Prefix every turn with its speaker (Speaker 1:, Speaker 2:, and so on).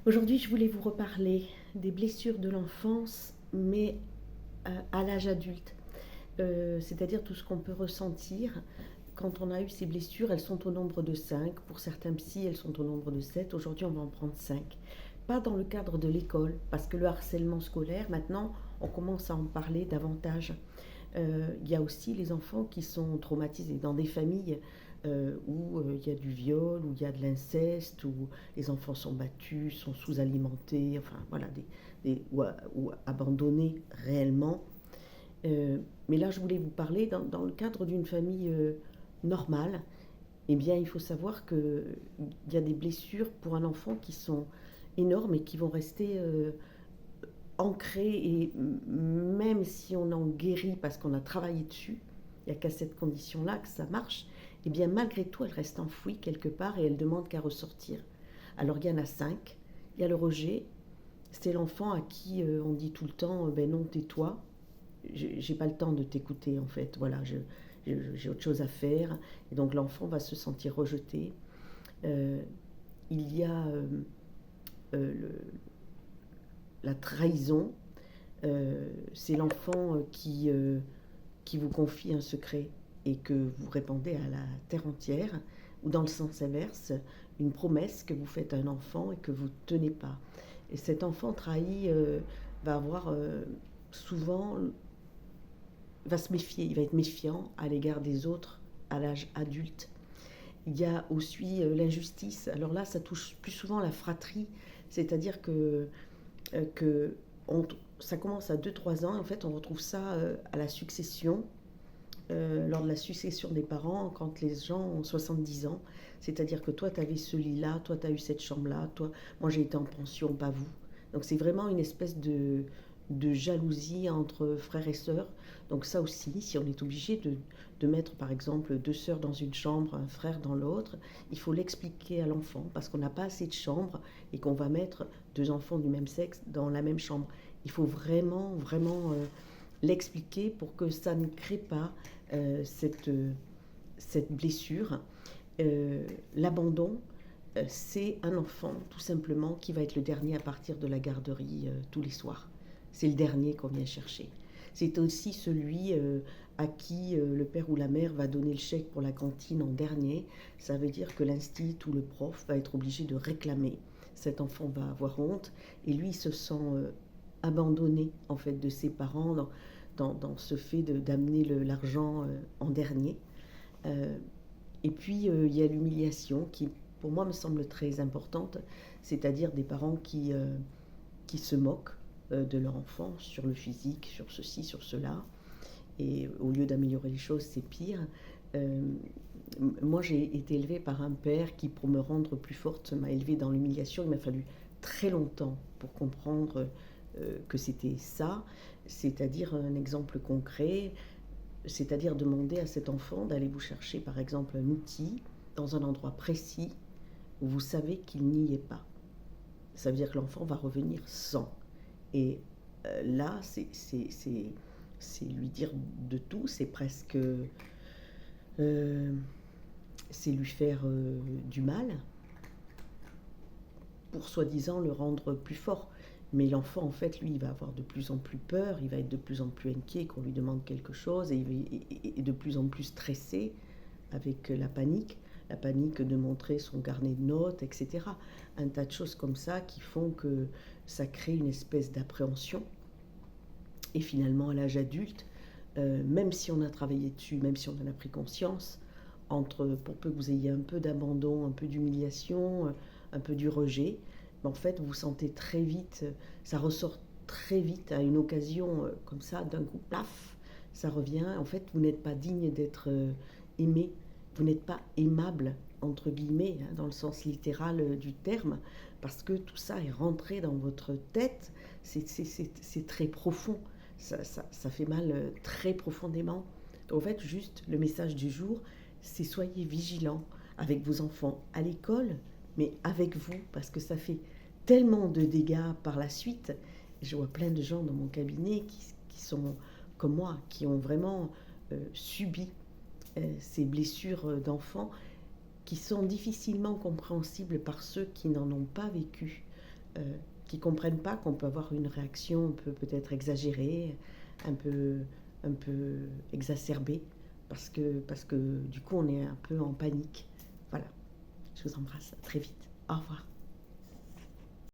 Speaker 1: Aujourd'hui, je voulais vous reparler des blessures de l'enfance, mais à l'âge adulte. C'est-à-dire tout ce qu'on peut ressentir quand on a eu ces blessures. Elles sont au nombre de 5. Pour certains psys, elles sont au nombre de 7. Aujourd'hui, on va en prendre 5. Pas dans le cadre de l'école, parce que le harcèlement scolaire, maintenant, on commence à en parler davantage. Il y a aussi les enfants qui sont traumatisés dans des familles où il y a du viol, où il y a de l'inceste, où les enfants sont battus, sont sous-alimentés, enfin voilà, ou abandonnés réellement. Mais là, je voulais vous parler dans le cadre d'une famille normale. Eh bien, il faut savoir qu'il y a des blessures pour un enfant qui sont énormes et qui vont rester ancré, et même si on en guérit parce qu'on a travaillé dessus, il n'y a qu'à cette condition-là que ça marche, et bien malgré tout, elle reste enfouie quelque part et elle demande qu'à ressortir. Alors il y en a 5. Il y a le rejet, c'est l'enfant à qui on dit tout le temps ben non, tais-toi, j'ai pas le temps de t'écouter en fait, voilà, j'ai autre chose à faire, et donc l'enfant va se sentir rejeté. Euh, il y a le, la trahison. C'est l'enfant qui vous confie un secret et que vous répandez à la terre entière, ou dans le sens inverse, une promesse que vous faites à un enfant et que vous ne tenez pas. Et cet enfant trahi va avoir souvent, va se méfier, il va être méfiant à l'égard des autres à l'âge adulte. Il y a aussi l'injustice. Alors là, ça touche plus souvent la fratrie, c'est-à-dire que on, ça commence à 2-3 ans. En fait, on retrouve ça à la succession, lors de la succession des parents, quand les gens ont 70 ans. C'est-à-dire que toi, tu avais ce lit-là, toi, tu as eu cette chambre-là, toi, moi, j'ai été en pension, pas vous. Donc, c'est vraiment une espèce de jalousie entre frères et sœurs. Donc, ça aussi, si on est obligé de mettre, par exemple, 2 sœurs dans une chambre, un frère dans l'autre, il faut l'expliquer à l'enfant parce qu'on n'a pas assez de chambres et qu'on va mettre 2 enfants du même sexe dans la même chambre. Il faut vraiment, vraiment l'expliquer pour que ça ne crée pas cette blessure. L'abandon, c'est un enfant tout simplement qui va être le dernier à partir de la garderie tous les soirs. C'est le dernier qu'on vient chercher. C'est aussi celui à qui le père ou la mère va donner le chèque pour la cantine en dernier. Ça veut dire que l'instit ou le prof va être obligé de réclamer. Cet enfant va avoir honte et lui il se sent abandonné en fait de ses parents dans ce fait d'amener l'argent en dernier. Euh, et puis il y a l'humiliation qui pour moi me semble très importante, c'est-à-dire des parents qui se moquent de leur enfant sur le physique, sur ceci, sur cela, et au lieu d'améliorer les choses, c'est pire. Euh, Moi, j'ai été élevée par un père qui, pour me rendre plus forte, m'a élevée dans l'humiliation. Il m'a fallu très longtemps pour comprendre que c'était ça, c'est-à-dire un exemple concret, c'est-à-dire demander à cet enfant d'aller vous chercher, par exemple, un outil dans un endroit précis où vous savez qu'il n'y est pas. Ça veut dire que l'enfant va revenir sans. Et là, c'est lui dire de tout, c'est presque euh, c'est lui faire du mal pour soi-disant le rendre plus fort. Mais l'enfant, en fait, lui, il va avoir de plus en plus peur, il va être de plus en plus inquiet qu'on lui demande quelque chose, et il est de plus en plus stressé avec la panique de montrer son carnet de notes, etc. Un tas de choses comme ça qui font que ça crée une espèce d'appréhension. Et finalement, à l'âge adulte, même si on a travaillé dessus, même si on en a pris conscience, pour peu que vous ayez un peu d'abandon, un peu d'humiliation, un peu du rejet, en fait, vous sentez très vite, ça ressort très vite à une occasion comme ça, d'un coup, plaf, ça revient. En fait, vous n'êtes pas digne d'être aimé, vous n'êtes pas aimable, entre guillemets, hein, dans le sens littéral du terme, parce que tout ça est rentré dans votre tête, c'est très profond, ça fait mal très profondément. En fait, juste le message du jour, c'est soyez vigilants avec vos enfants à l'école, mais avec vous, parce que ça fait tellement de dégâts par la suite. Je vois plein de gens dans mon cabinet qui sont comme moi, qui ont vraiment subi ces blessures d'enfants qui sont difficilement compréhensibles par ceux qui n'en ont pas vécu. qui ne comprennent pas qu'on peut avoir une réaction peut-être exagérée, un peu, un peu exacerbée, parce que du coup on est un peu en panique. Voilà, je vous embrasse, à très vite, au revoir.